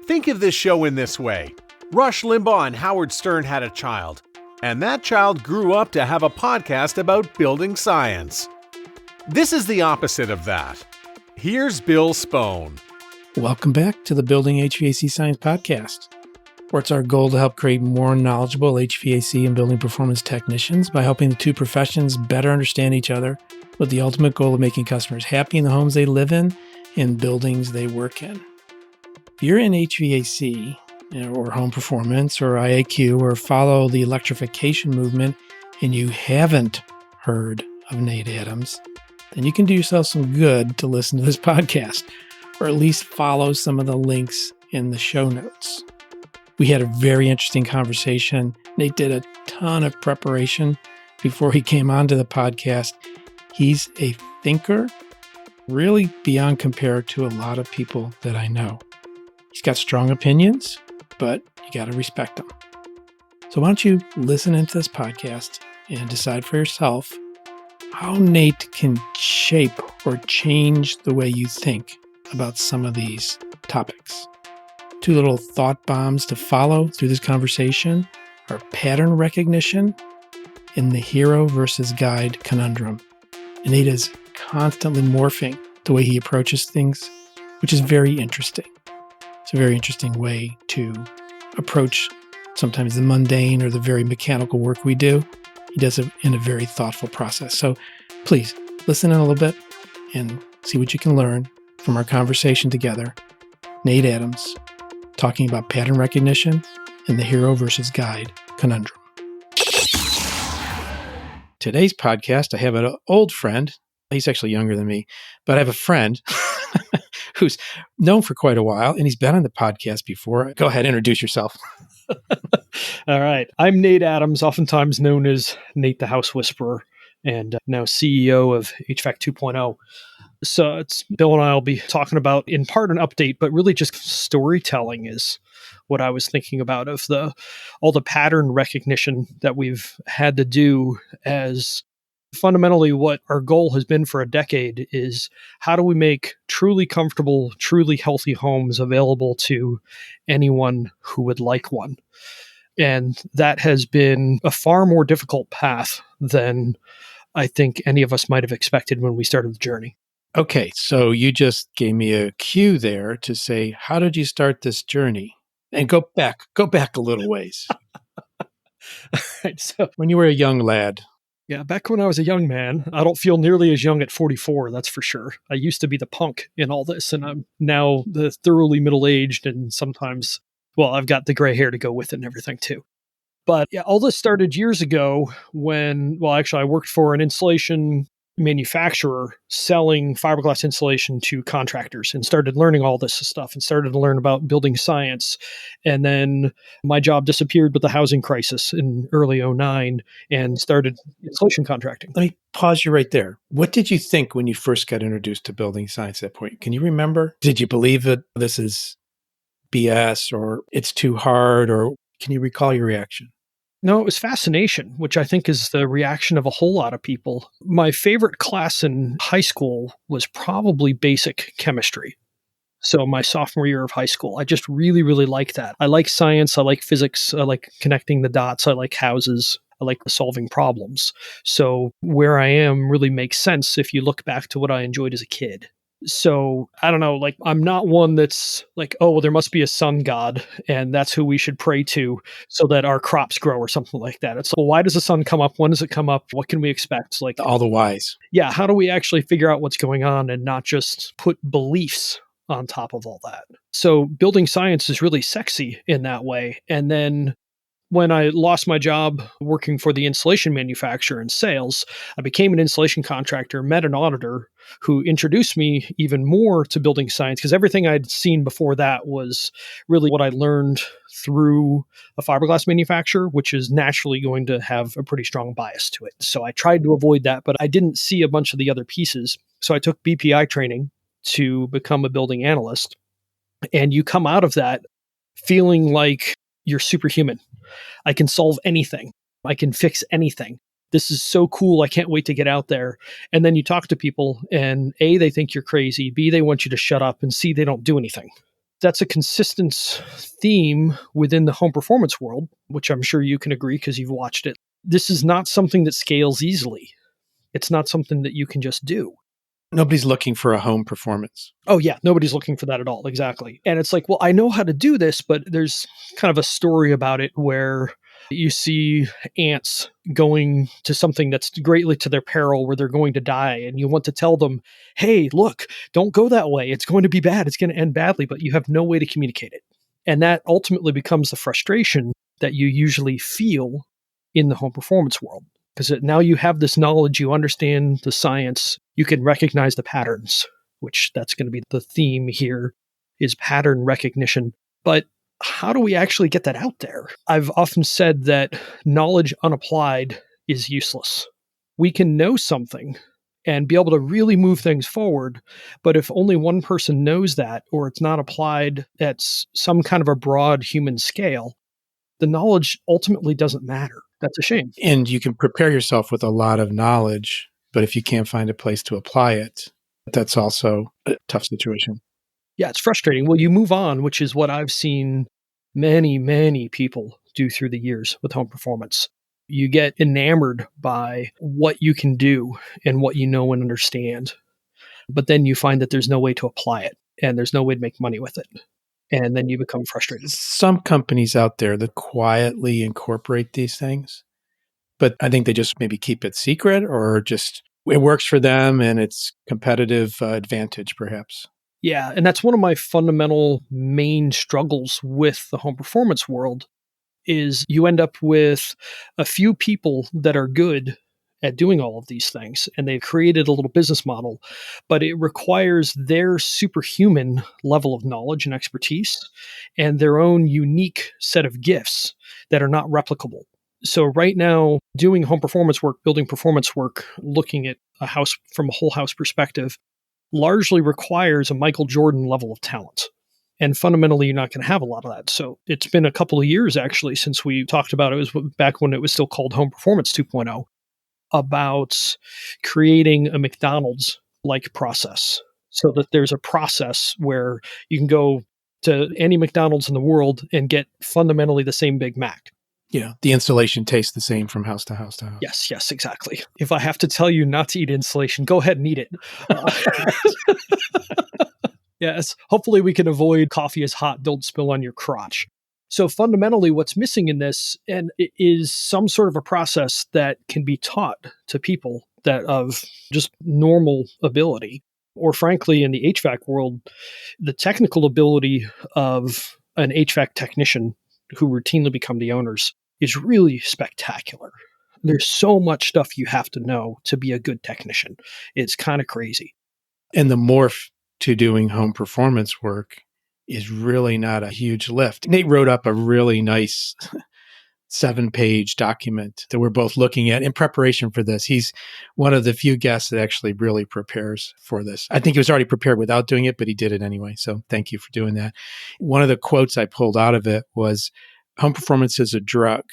Think of this show in this way. Rush Limbaugh and Howard Stern had a child, and that child grew up to have a podcast about building science. This is the opposite of that. Here's Bill Spohn. Welcome back to the Building HVAC Science Podcast, where it's our goal to help create more knowledgeable HVAC and building performance technicians by helping the two professions better understand each other with the ultimate goal of making customers happy in the homes they live in and buildings they work in. If you're in HVAC or home performance or IAQ or follow the electrification movement and you haven't heard of Nate Adams, then you can do yourself some good to listen to this podcast, or at least follow some of the links in the show notes. We had a very interesting conversation. Nate did a ton of preparation before he came onto the podcast. He's a thinker, really beyond compare to a lot of people that I know. He's got strong opinions, but you got to respect them. So why don't you listen into this podcast and decide for yourself how Nate can shape or change the way you think about some of these topics. Two little thought bombs to follow through this conversation are pattern recognition and the hero versus guide conundrum. And Nate is constantly morphing the way he approaches things, which is very interesting. It's a very interesting way to approach sometimes the mundane or the very mechanical work we do. He does it in a very thoughtful process. So please listen in a little bit and see what you can learn from our conversation together. Nate Adams talking about pattern recognition and the hero versus guide conundrum. Today's podcast, I have an old friend. He's actually younger than me, but I have a friend who's known for quite a while, and he's been on the podcast before. Go ahead, introduce yourself. All right. I'm Nate Adams, oftentimes known as Nate the House Whisperer, and now CEO of HVAC 2.0. So it's Bill and I will be talking about, in part, an update, but really just storytelling is what I was thinking about of all the pattern recognition that we've had to do, as fundamentally what our goal has been for a decade is how do we make truly comfortable, truly healthy homes available to anyone who would like one. And that has been a far more difficult path than I think any of us might have expected when we started the journey. Okay, so you just gave me a cue there to say, how did you start this journey? And go back a little ways. Right, so when you were a young lad. Yeah, back when I was a young man, I don't feel nearly as young at 44, that's for sure. I used to be the punk in all this, and I'm now the thoroughly middle-aged, and sometimes, well, I've got the gray hair to go with it and everything too. But yeah, all this started years ago when, well, actually I worked for an insulation manufacturer selling fiberglass insulation to contractors and started learning all this stuff and started to learn about building science. And then my job disappeared with the housing crisis in early 2009 and started insulation contracting. Let me pause you right there. What did you think when you first got introduced to building science at that point? Can you remember? Did you believe that this is BS or it's too hard, or can you recall your reaction? No, it was fascination, which I think is the reaction of a whole lot of people. My favorite class in high school was probably basic chemistry. So my sophomore year of high school, I just really, really liked that. I like science. I like physics. I like connecting the dots. I like houses. I like solving problems. So where I am really makes sense if you look back to what I enjoyed as a kid. So I don't know, like I'm not one that's like, oh, well, there must be a sun god and that's who we should pray to so that our crops grow or something like that. It's, well, why does the sun come up? When does it come up? What can we expect? Like all the whys. Yeah. How do we actually figure out what's going on and not just put beliefs on top of all that? So building science is really sexy in that way. And then when I lost my job working for the insulation manufacturer in sales, I became an insulation contractor, met an auditor who introduced me even more to building science, because everything I'd seen before that was really what I learned through a fiberglass manufacturer, which is naturally going to have a pretty strong bias to it. So I tried to avoid that, but I didn't see a bunch of the other pieces. So I took BPI training to become a building analyst. And you come out of that feeling like you're superhuman. I can solve anything. I can fix anything. This is so cool. I can't wait to get out there. And then you talk to people and A, they think you're crazy. B, they want you to shut up. And C, they don't do anything. That's a consistent theme within the home performance world, which I'm sure you can agree because you've watched it. This is not something that scales easily. It's not something that you can just do. Nobody's looking for a home performance. Oh, yeah. Nobody's looking for that at all. Exactly. And it's like, well, I know how to do this, but there's kind of a story about it where you see ants going to something that's greatly to their peril where they're going to die. And you want to tell them, hey, look, don't go that way. It's going to be bad. It's going to end badly, but you have no way to communicate it. And that ultimately becomes the frustration that you usually feel in the home performance world. Because now you have this knowledge, you understand the science, you can recognize the patterns, which that's going to be the theme here, is pattern recognition. But how do we actually get that out there? I've often said that knowledge unapplied is useless. We can know something and be able to really move things forward, but if only one person knows that, or it's not applied at some kind of a broad human scale, the knowledge ultimately doesn't matter. That's a shame. And you can prepare yourself with a lot of knowledge, but if you can't find a place to apply it, that's also a tough situation. Yeah, it's frustrating. Well, you move on, which is what I've seen many, many people do through the years with home performance. You get enamored by what you can do and what you know and understand, but then you find that there's no way to apply it and there's no way to make money with it. And then you become frustrated. Some companies out there that quietly incorporate these things, but I think they just maybe keep it secret or just it works for them and it's competitive advantage perhaps. Yeah, and that's one of my fundamental main struggles with the home performance world is you end up with a few people that are good at doing all of these things, and they've created a little business model, but it requires their superhuman level of knowledge and expertise and their own unique set of gifts that are not replicable. So right now, doing home performance work, building performance work, looking at a house from a whole house perspective, largely requires a Michael Jordan level of talent. And fundamentally, you're not going to have a lot of that. So it's been a couple of years, actually, since we talked about it. It was back when it was still called Home Performance 2.0, about creating a McDonald's-like process so that there's a process where you can go to any McDonald's in the world and get fundamentally the same Big Mac. Yeah, the installation tastes the same from house to house to house. Yes, exactly. If I have to tell you not to eat insulation, go ahead and eat it. Yes, hopefully we can avoid coffee is hot, don't spill on your crotch. So fundamentally, what's missing in this and it is some sort of a process that can be taught to people that of just normal ability, or frankly, in the HVAC world, the technical ability of an HVAC technician who routinely become the owners is really spectacular. There's so much stuff you have to know to be a good technician. It's kind of crazy. And the morph to doing home performance work is really not a huge lift. Nate wrote up a really nice 7-page document that we're both looking at in preparation for this. He's one of the few guests that actually really prepares for this. I think he was already prepared without doing it, but he did it anyway. So thank you for doing that. One of the quotes I pulled out of it was, home performance is a drug.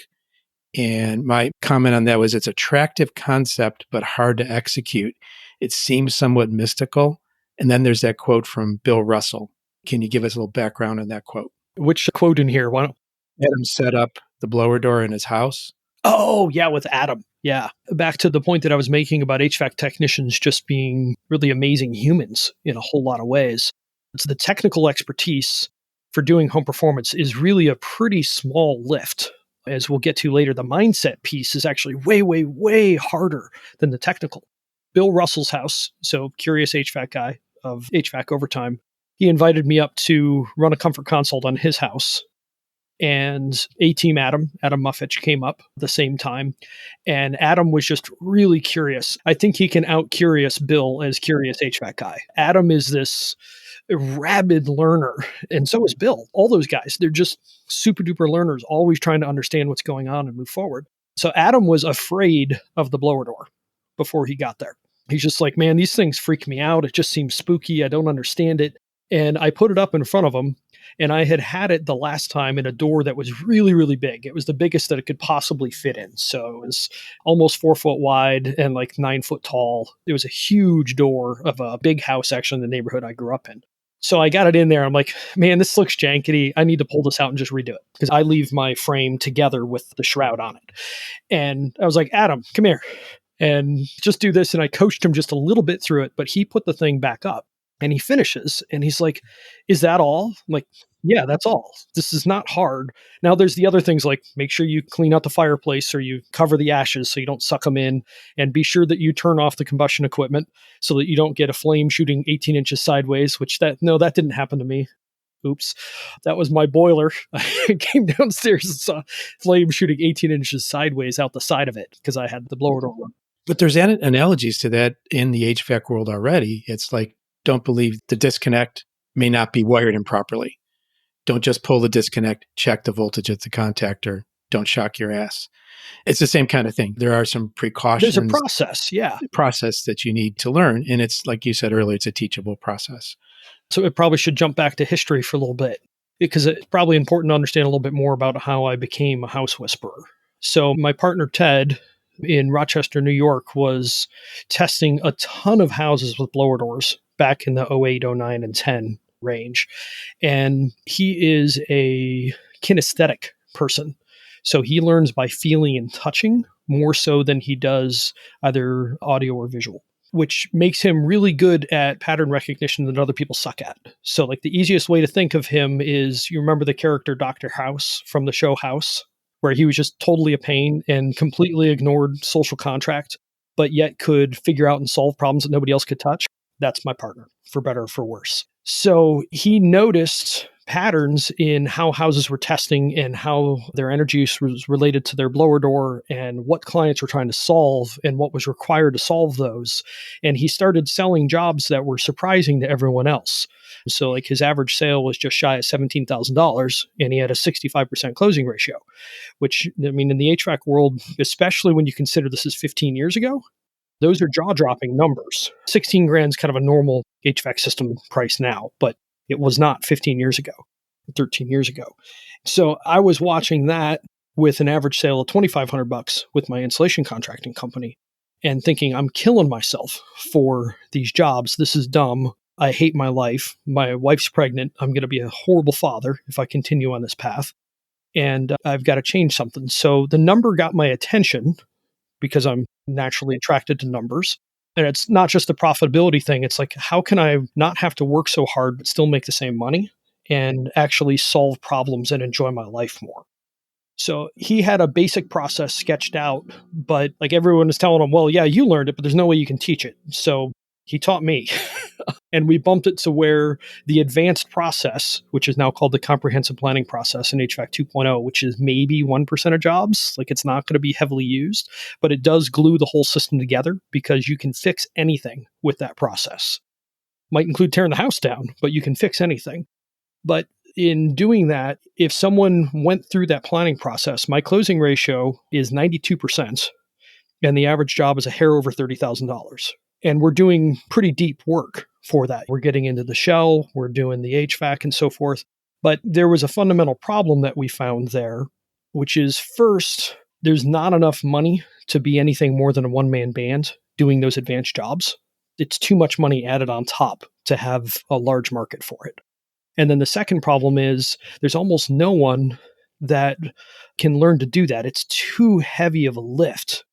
And my comment on that was, it's attractive concept, but hard to execute. It seems somewhat mystical. And then there's that quote from Bill Russell. Can you give us a little background on that quote? Which quote in here? Why don't Adam set up the blower door in his house. Oh, yeah, with Adam. Yeah. Back to the point that I was making about HVAC technicians just being really amazing humans in a whole lot of ways. It's the technical expertise for doing home performance is really a pretty small lift. As we'll get to later, the mindset piece is actually way, way, way harder than the technical. Bill Russell's house, so curious HVAC guy of HVAC Overtime, he invited me up to run a comfort consult on his house. And A-Team Adam Muffetch came up at the same time. And Adam was just really curious. I think he can out-curious Bill as curious HVAC guy. Adam is this rabid learner, and so is Bill. All those guys, they're just super-duper learners, always trying to understand what's going on and move forward. So Adam was afraid of the blower door before he got there. He's just like, man, these things freak me out. It just seems spooky. I don't understand it. And I put it up in front of him, and I had it the last time in a door that was really, really big. It was the biggest that it could possibly fit in. So it was almost 4 foot wide and like 9 foot tall. It was a huge door of a big house, actually, in the neighborhood I grew up in. So I got it in there. I'm like, man, this looks jankety. I need to pull this out and just redo it because I leave my frame together with the shroud on it. And I was like, Adam, come here and just do this. And I coached him just a little bit through it, but he put the thing back up and he finishes and he's like, is that all? I'm like, yeah, that's all. This is not hard. Now there's the other things like make sure you clean out the fireplace or you cover the ashes so you don't suck them in, and be sure that you turn off the combustion equipment so that you don't get a flame shooting 18 inches sideways, that didn't happen to me. Oops. That was my boiler. I came downstairs and saw flame shooting 18 inches sideways out the side of it because I had the blower door on. But there's analogies to that in the HVAC world already. It's like, don't believe the disconnect may not be wired in properly. Don't just pull the disconnect, check the voltage at the contactor. Don't shock your ass. It's the same kind of thing. There are some precautions. There's a process, yeah. Process that you need to learn. And it's like you said earlier, it's a teachable process. So it probably should jump back to history for a little bit because it's probably important to understand a little bit more about how I became a house whisperer. So my partner, Ted, in Rochester, New York, was testing a ton of houses with blower doors back in the 08, 09, and 10 range. And he is a kinesthetic person. So he learns by feeling and touching more so than he does either audio or visual, which makes him really good at pattern recognition that other people suck at. So like the easiest way to think of him is, you remember the character Dr. House from the show House, where he was just totally a pain and completely ignored social contract, but yet could figure out and solve problems that nobody else could touch? That's my partner, for better or for worse. So he noticed patterns in how houses were testing and how their energy use was related to their blower door and what clients were trying to solve and what was required to solve those. And he started selling jobs that were surprising to everyone else. So like his average sale was just shy of $17,000 and he had a 65% closing ratio, which, I mean, in the HVAC world, especially when you consider this is 15 years ago, those are jaw-dropping numbers. 16 grand is kind of a normal HVAC system price now, but it was not 15 years ago, 13 years ago. So I was watching that with an average sale of $2,500 with my insulation contracting company and thinking, I'm killing myself for these jobs. This is dumb. I hate my life. My wife's pregnant. I'm going to be a horrible father if I continue on this path. And I've got to change something. So the number got my attention because I'm naturally attracted to numbers. And it's not just a profitability thing. It's like, how can I not have to work so hard, but still make the same money and actually solve problems and enjoy my life more? So he had a basic process sketched out, but like everyone is telling him, well, yeah, you learned it, but there's no way you can teach it. So he taught me. And we bumped it to where the advanced process, which is now called the comprehensive planning process in HVAC 2.0, which is maybe 1% of jobs. Like it's not going to be heavily used, but it does glue the whole system together because you can fix anything with that process. Might include tearing the house down, but you can fix anything. But in doing that, if someone went through that planning process, my closing ratio is 92%, and the average job is a hair over $30,000. And we're doing pretty deep work for that. We're getting into the shell, we're doing the HVAC and so forth. But there was a fundamental problem that we found there, which is first, there's not enough money to be anything more than a one-man band doing those advanced jobs. It's too much money added on top to have a large market for it. And then the second problem is there's almost no one that can learn to do that. It's too heavy of a lift.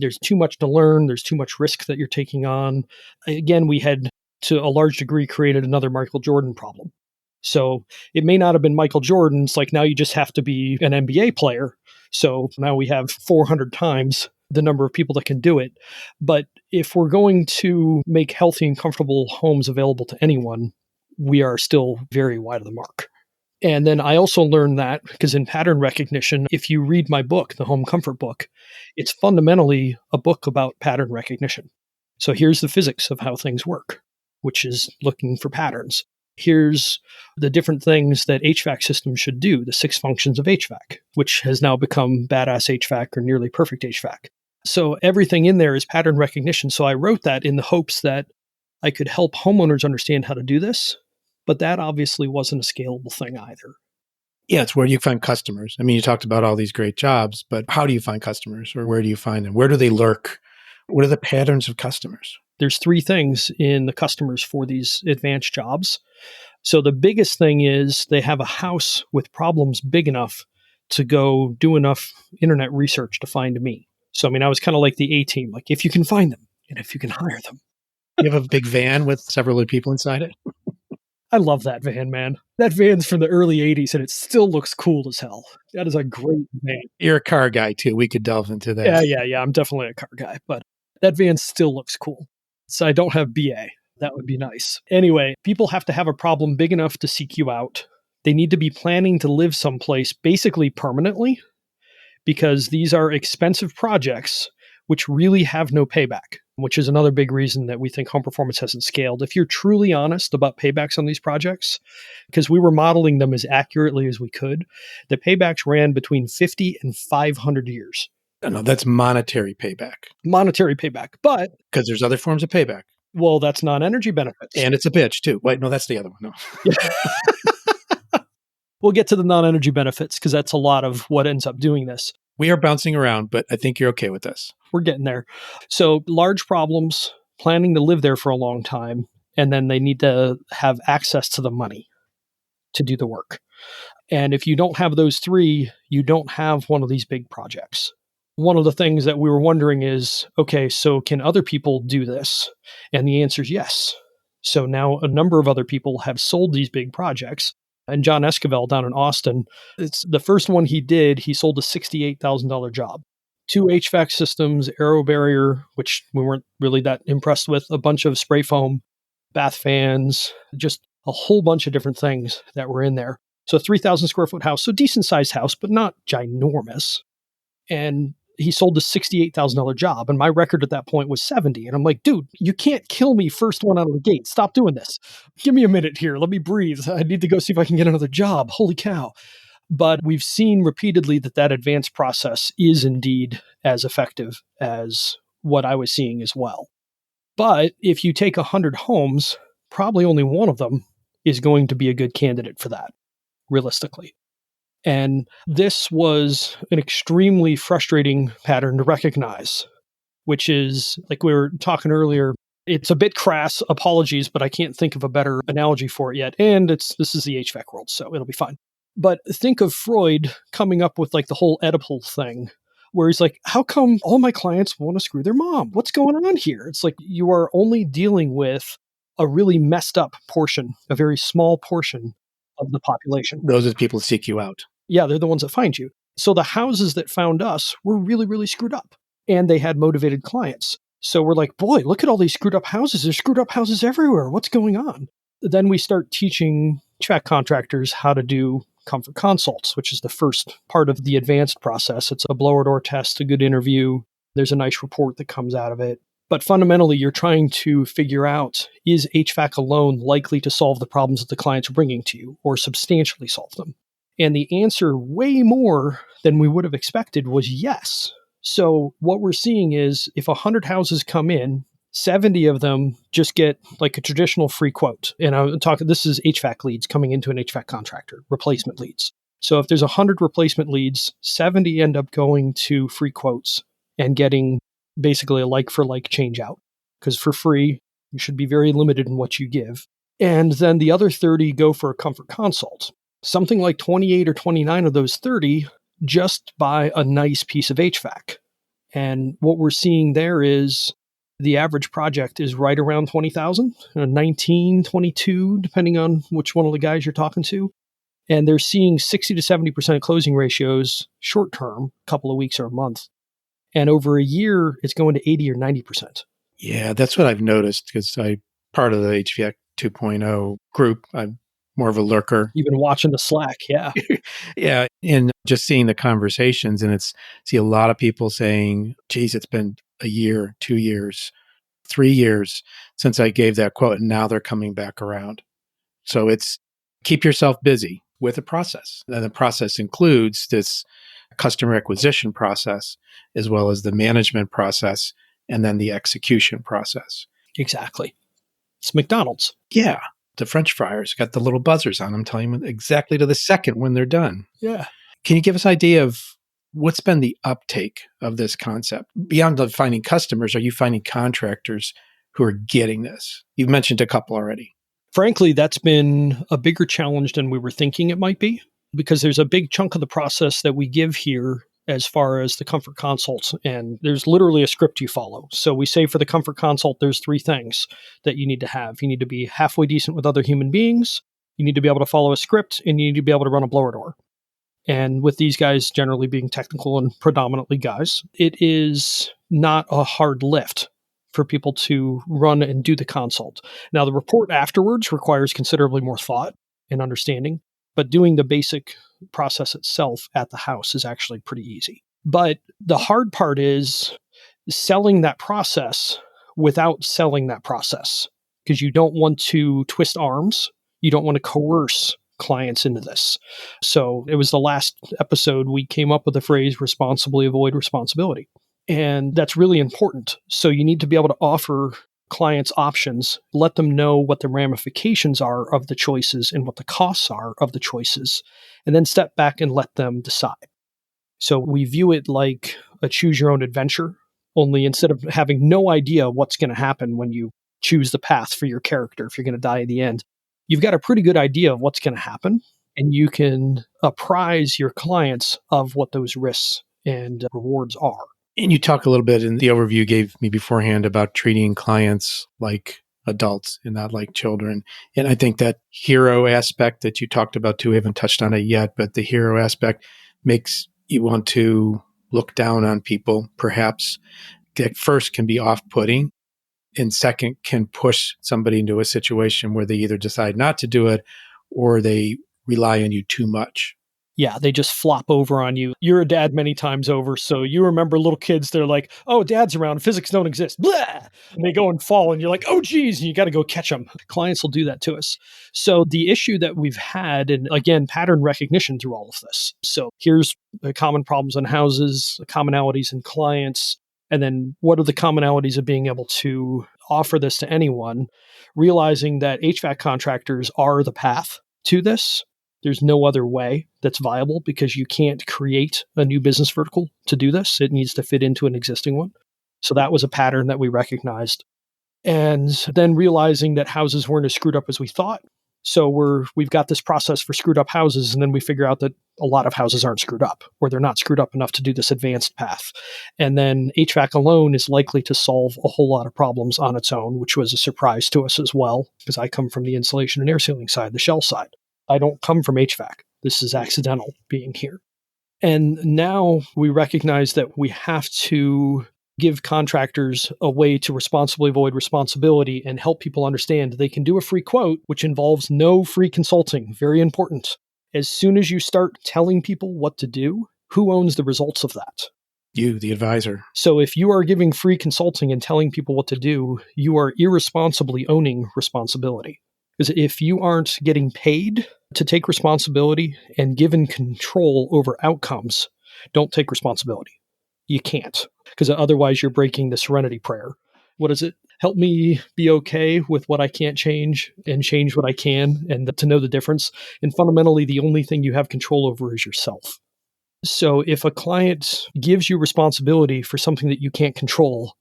There's too much to learn. There's too much risk that you're taking on. Again, we had, to a large degree, created another Michael Jordan problem. So it may not have been Michael Jordan's, like now you just have to be an NBA player. So now we have 400 times the number of people that can do it. But if we're going to make healthy and comfortable homes available to anyone, we are still very wide of the mark. And then I also learned that because in pattern recognition, if you read my book, the Home Comfort book, it's fundamentally a book about pattern recognition. So here's the physics of how things work, which is looking for patterns. Here's the different things that HVAC systems should do, the 6 functions of HVAC, which has now become badass HVAC or nearly perfect HVAC. So everything in there is pattern recognition. So I wrote that in the hopes that I could help homeowners understand how to do this. But that obviously wasn't a scalable thing either. Yeah, it's where do you find customers? I mean, you talked about all these great jobs, but how do you find customers, or where do you find them? Where do they lurk? What are the patterns of customers? There's 3 things in the customers for these advanced jobs. So the biggest thing is they have a house with problems big enough to go do enough internet research to find me. So, I mean, I was kind of like the A team, like if you can find them and if you can hire them. You have a big van with several other people inside it? I love that van, man. That van's from the early 80s and it still looks cool as hell. That is a great van. You're a car guy too. We could delve into that. Yeah. I'm definitely a car guy, but that van still looks cool. So I don't have BA. That would be nice. Anyway, people have to have a problem big enough to seek you out. They need to be planning to live someplace basically permanently because these are expensive projects which really have no payback, which is another big reason that we think home performance hasn't scaled. If you're truly honest about paybacks on these projects, because we were modeling them as accurately as we could, the paybacks ran between 50 and 500 years. No, that's monetary payback. Monetary payback, but because there's other forms of payback. Well, that's non-energy benefits. And it's a bitch too. Wait, no, that's the other one. No. We'll get to the non-energy benefits because that's a lot of what ends up doing this. We are bouncing around, but I think you're okay with this. We're getting there. So large problems, planning to live there for a long time, and then they need to have access to the money to do the work. And if you don't have those three, you don't have one of these big projects. One of the things that we were wondering is, okay, so can other people do this? And the answer is yes. So now a number of other people have sold these big projects. And John Esquivel down in Austin, it's the first one he did, he sold a $68,000 job. 2 HVAC systems, aero barrier, which we weren't really that impressed with, a bunch of spray foam, bath fans, just a whole bunch of different things that were in there. So 3,000 square foot house, so decent sized house, but not ginormous. And he sold a $68,000 job. And my record at that point was 70. And I'm like, dude, you can't kill me first one out of the gate. Stop doing this. Give me a minute here. Let me breathe. I need to go see if I can get another job. Holy cow. But we've seen repeatedly that advanced process is indeed as effective as what I was seeing as well. But if you take 100 homes, probably only one of them is going to be a good candidate for that, realistically. And this was an extremely frustrating pattern to recognize, which is, like we were talking earlier, it's a bit crass, apologies, but I can't think of a better analogy for it yet. And this is the HVAC world, so it'll be fine. But think of Freud coming up with like the whole Oedipal thing, where he's like, how come all my clients want to screw their mom? What's going on here? It's like you are only dealing with a really messed up portion, a very small portion of the population. Those are the people who seek you out. Yeah, they're the ones that find you. So the houses that found us were really, really screwed up. And they had motivated clients. So we're like, boy, look at all these screwed up houses. There's screwed up houses everywhere. What's going on? Then we start teaching HVAC contractors how to do comfort consults, which is the first part of the advanced process. It's a blower door test, a good interview. There's a nice report that comes out of it. But fundamentally, you're trying to figure out, is HVAC alone likely to solve the problems that the clients are bringing to you or substantially solve them? And the answer, way more than we would have expected, was yes. So what we're seeing is if 100 houses come in, 70 of them just get like a traditional free quote. And I'm talking, this is HVAC leads coming into an HVAC contractor, replacement leads. So if there's 100 replacement leads, 70 end up going to free quotes and getting basically a like for like change out. Because for free, you should be very limited in what you give. And then the other 30 go for a comfort consult. Something like 28 or 29 of those 30 just buy a nice piece of HVAC. And what we're seeing there is the average project is right around 20,000, 19, 22, depending on which one of the guys you're talking to. And they're seeing 60 to 70% closing ratios short term, a couple of weeks or a month. And over a year, it's going to 80 or 90%. Yeah, that's what I've noticed because I'm part of the HVAC 2.0 group. I'm more of a lurker. You've been watching the Slack, yeah. Yeah, and just seeing the conversations, and see a lot of people saying, geez, it's been a year, 2 years, 3 years since I gave that quote, and now they're coming back around. So it's keep yourself busy with a process. And the process includes this customer acquisition process, as well as the management process, and then the execution process. Exactly. It's McDonald's. Yeah. The French fryers got the little buzzers on them telling them exactly to the second when they're done. Yeah. Can you give us an idea of what's been the uptake of this concept? Beyond finding customers, are you finding contractors who are getting this? You've mentioned a couple already. Frankly, that's been a bigger challenge than we were thinking it might be, because there's a big chunk of the process that we give here as far as the comfort consults, and there's literally a script you follow. So we say for the comfort consult, there's 3 things that you need to have. You need to be halfway decent with other human beings, you need to be able to follow a script, and you need to be able to run a blower door. And with these guys generally being technical and predominantly guys, it is not a hard lift for people to run and do the consult. Now, the report afterwards requires considerably more thought and understanding, but doing the basic process itself at the house is actually pretty easy. But the hard part is selling that process without selling that process, because you don't want to twist arms. You don't want to coerce clients into this. So it was the last episode we came up with the phrase responsibly avoid responsibility. And that's really important. So you need to be able to offer clients options, let them know what the ramifications are of the choices and what the costs are of the choices, and then step back and let them decide. So we view it like a choose your own adventure, only instead of having no idea what's going to happen when you choose the path for your character, if you're going to die in the end, you've got a pretty good idea of what's going to happen, and you can apprise your clients of what those risks and rewards are. And you talk a little bit in the overview you gave me beforehand about treating clients like adults and not like children. And I think that hero aspect that you talked about too, we haven't touched on it yet, but the hero aspect makes you want to look down on people, perhaps. That first can be off-putting, and second can push somebody into a situation where they either decide not to do it or they rely on you too much. Yeah, they just flop over on you. You're a dad many times over, so you remember little kids, they're like, oh, dad's around, physics don't exist, blah! And they go and fall, and you're like, oh, geez, and you got to go catch them. Clients will do that to us. So the issue that we've had, and again, pattern recognition through all of this. So here's the common problems in houses, the commonalities in clients, and then what are the commonalities of being able to offer this to anyone, realizing that HVAC contractors are the path to this. There's no other way that's viable because you can't create a new business vertical to do this. It needs to fit into an existing one. So that was a pattern that we recognized. And then realizing that houses weren't as screwed up as we thought. So we've got this process for screwed up houses, and then we figure out that a lot of houses aren't screwed up, or they're not screwed up enough to do this advanced path. And then HVAC alone is likely to solve a whole lot of problems on its own, which was a surprise to us as well, because I come from the insulation and air sealing side, the shell side. I don't come from HVAC. This is accidental being here. And now we recognize that we have to give contractors a way to responsibly avoid responsibility and help people understand they can do a free quote, which involves no free consulting. Very important. As soon as you start telling people what to do, who owns the results of that? You, the advisor. So if you are giving free consulting and telling people what to do, you are irresponsibly owning responsibility. Because if you aren't getting paid to take responsibility and given control over outcomes, don't take responsibility. You can't, because otherwise you're breaking the serenity prayer. What is it? Help me be okay with what I can't change and change what I can, and to know the difference. And fundamentally, the only thing you have control over is yourself. So if a client gives you responsibility for something that you can't control,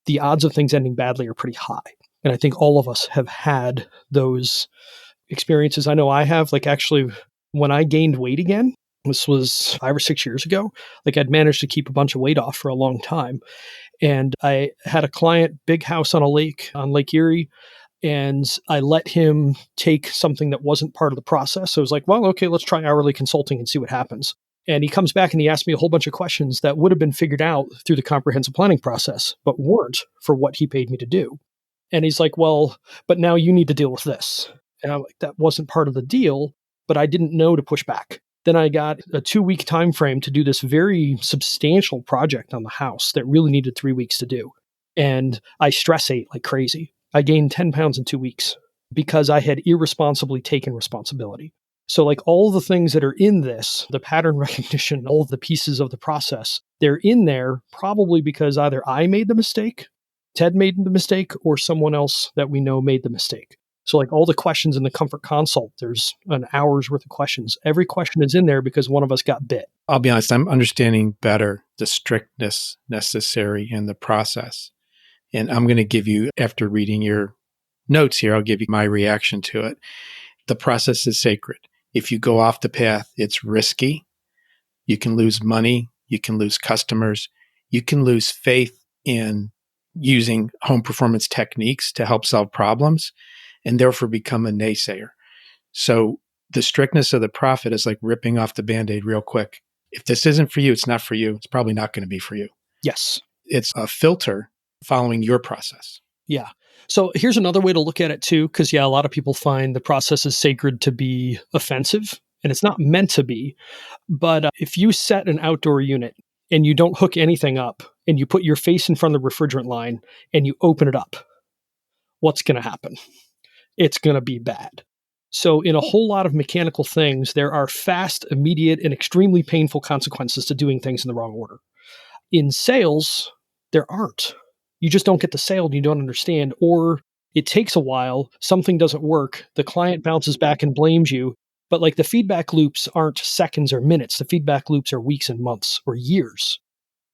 the odds of things ending badly are pretty high. And I think all of us have had those experiences. I know I have. Like, actually, when I gained weight again, this was 5 or 6 years ago, like I'd managed to keep a bunch of weight off for a long time. And I had a client, big house on a lake, on Lake Erie, and I let him take something that wasn't part of the process. So I was like, well, okay, let's try hourly consulting and see what happens. And he comes back and he asked me a whole bunch of questions that would have been figured out through the comprehensive planning process, but weren't for what he paid me to do. And he's like, well, but now you need to deal with this. And I'm like, that wasn't part of the deal, but I didn't know to push back. Then I got a 2-week time frame to do this very substantial project on the house that really needed 3 weeks to do. And I stress ate like crazy. I gained 10 pounds in 2 weeks because I had irresponsibly taken responsibility. So like all the things that are in this, the pattern recognition, all of the pieces of the process, they're in there probably because either I made the mistake, Ted made the mistake, or someone else that we know made the mistake. So like all the questions in the comfort consult, there's an hour's worth of questions. Every question is in there because one of us got bit. I'll be honest, I'm understanding better the strictness necessary in the process. And I'm going to give you, after reading your notes here, I'll give you my reaction to it. The process is sacred. If you go off the path, it's risky. You can lose money. You can lose customers. You can lose faith in using home performance techniques to help solve problems and therefore become a naysayer. So the strictness of the prophet is like ripping off the Band-Aid real quick. If this isn't for you, it's not for you. It's probably not going to be for you. Yes. It's a filter following your process. Yeah. So here's another way to look at it too, because a lot of people find the process is sacred to be offensive, and it's not meant to be. But if you set an outdoor unit and you don't hook anything up and you put your face in front of the refrigerant line and you open it up, what's going to happen? It's going to be bad. So in a whole lot of mechanical things, there are fast, immediate, and extremely painful consequences to doing things in the wrong order. In sales, there aren't. You just don't get the sale and you don't understand, or it takes a while, something doesn't work, the client bounces back and blames you, but like the feedback loops aren't seconds or minutes, the feedback loops are weeks and months or years.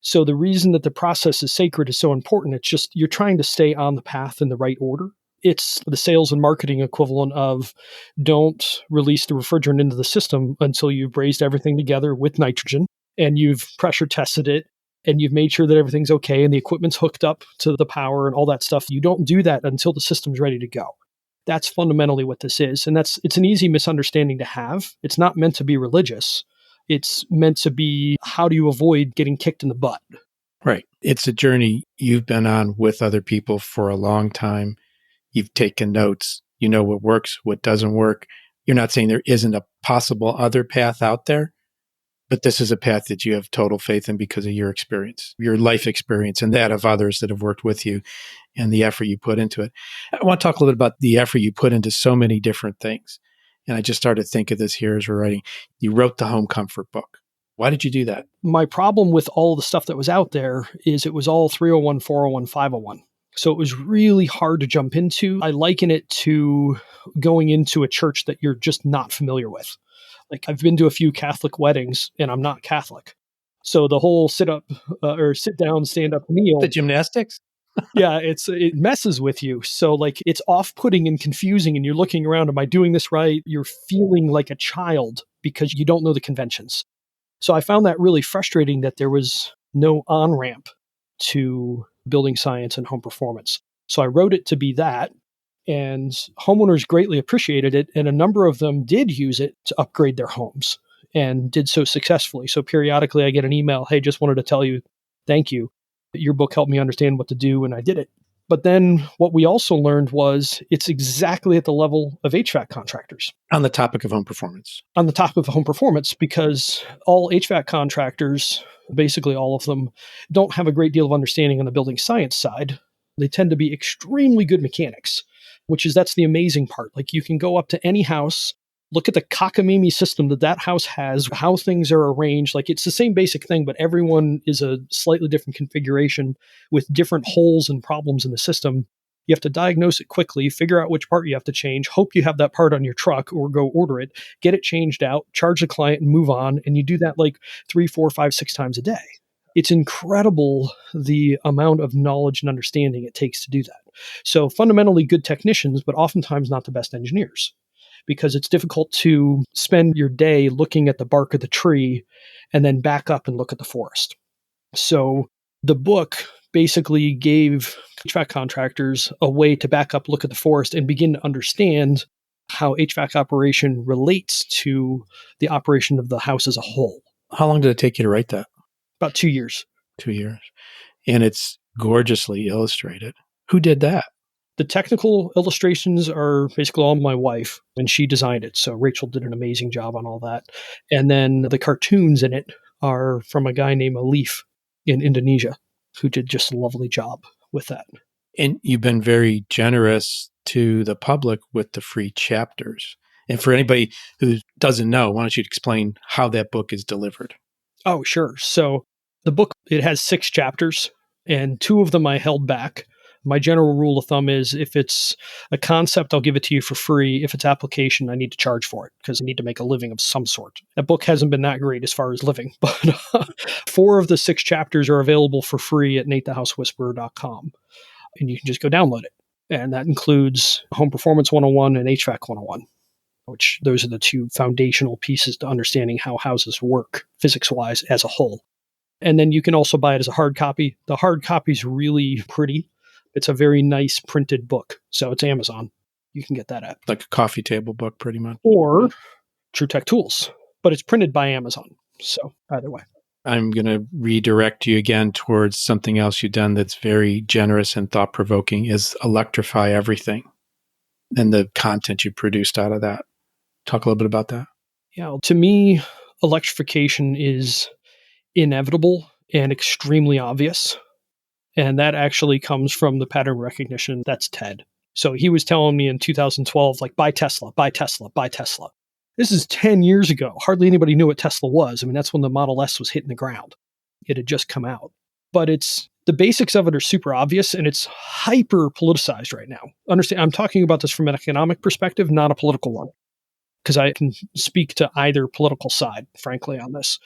So the reason that the process is sacred is so important, it's just you're trying to stay on the path in the right order. It's the sales and marketing equivalent of don't release the refrigerant into the system until you've brazed everything together with nitrogen and you've pressure tested it and you've made sure that everything's okay and the equipment's hooked up to the power and all that stuff. You don't do that until the system's ready to go. That's fundamentally what this is. And it's an easy misunderstanding to have. It's not meant to be religious. It's meant to be, how do you avoid getting kicked in the butt? Right. It's a journey you've been on with other people for a long time. You've taken notes. You know what works, what doesn't work. You're not saying there isn't a possible other path out there, but this is a path that you have total faith in because of your experience, your life experience, and that of others that have worked with you and the effort you put into it. I want to talk a little bit about the effort you put into so many different things. And I just started to think of this here as we're writing. You wrote the home comfort book. Why did you do that? My problem with all the stuff that was out there is it was all 301, 401, 501. So it was really hard to jump into. I liken it to going into a church that you're just not familiar with. Like I've been to a few Catholic weddings and I'm not Catholic. So the whole sit up or sit down, stand up, kneel. The gymnastics? Yeah, it messes with you. So like it's off-putting and confusing and you're looking around, am I doing this right? You're feeling like a child because you don't know the conventions. So I found that really frustrating that there was no on-ramp to building science and home performance. So I wrote it to be that, and homeowners greatly appreciated it, and a number of them did use it to upgrade their homes and did so successfully. So periodically I get an email, hey, just wanted to tell you, thank you. Your book helped me understand what to do, and I did it. But then what we also learned was it's exactly at the level of HVAC contractors. On the topic of home performance. On the topic of home performance, because all HVAC contractors, basically all of them, don't have a great deal of understanding on the building science side. They tend to be extremely good mechanics, that's the amazing part. Like you can go up to any house, look at the cockamamie system that house has, how things are arranged. Like it's the same basic thing, but everyone is a slightly different configuration with different holes and problems in the system. You have to diagnose it quickly, figure out which part you have to change, hope you have that part on your truck or go order it, get it changed out, charge the client and move on. And you do that like 3, 4, 5, 6 times a day. It's incredible the amount of knowledge and understanding it takes to do that. So fundamentally good technicians, but oftentimes not the best engineers, because it's difficult to spend your day looking at the bark of the tree and then back up and look at the forest. So the book basically gave HVAC contractors a way to back up, look at the forest, and begin to understand how HVAC operation relates to the operation of the house as a whole. How long did it take you to write that? About 2 years. 2 years. And it's gorgeously illustrated. Who did that? The technical illustrations are basically all my wife, and she designed it. So Rachel did an amazing job on all that. And then the cartoons in it are from a guy named Alif in Indonesia, who did just a lovely job with that. And you've been very generous to the public with the free chapters. And for anybody who doesn't know, why don't you explain how that book is delivered? Oh, sure. So the book, it has 6 chapters, and 2 of them I held back. My general rule of thumb is if it's a concept, I'll give it to you for free. If it's application, I need to charge for it because I need to make a living of some sort. That book hasn't been that great as far as living, but 4 of the 6 chapters are available for free at natethehousewhisperer.com. And you can just go download it. And that includes Home Performance 101 and HVAC 101, which those are the two foundational pieces to understanding how houses work physics-wise as a whole. And then you can also buy it as a hard copy. The hard copy is really pretty. It's a very nice printed book. So it's Amazon. You can get that at. Like a coffee table book, pretty much. Or True Tech Tools. But it's printed by Amazon. So either way. I'm going to redirect you again towards something else you've done that's very generous and thought-provoking is Electrify Everything and the content you produced out of that. Talk a little bit about that. Yeah, to me, electrification is inevitable and extremely obvious. And that actually comes from the pattern recognition. That's Ted. So he was telling me in 2012, like, buy Tesla, buy Tesla, buy Tesla. This is 10 years ago. Hardly anybody knew what Tesla was. I mean, that's when the Model S was hitting the ground. It had just come out. But the basics of it are super obvious, and it's hyper politicized right now. Understand, I'm talking about this from an economic perspective, not a political one, because I can speak to either political side, frankly, on this.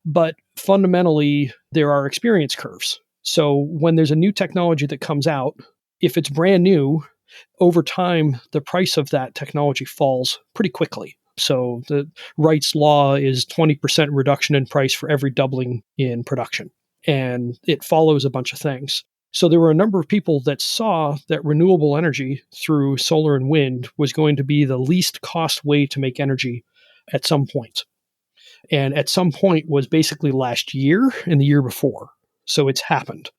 But fundamentally, there are experience curves. So when there's a new technology that comes out, if it's brand new, over time, the price of that technology falls pretty quickly. So the Wright's law is 20% reduction in price for every doubling in production. And it follows a bunch of things. So there were a number of people that saw that renewable energy through solar and wind was going to be the least cost way to make energy at some point. And at some point was basically last year and the year before. So it's happened.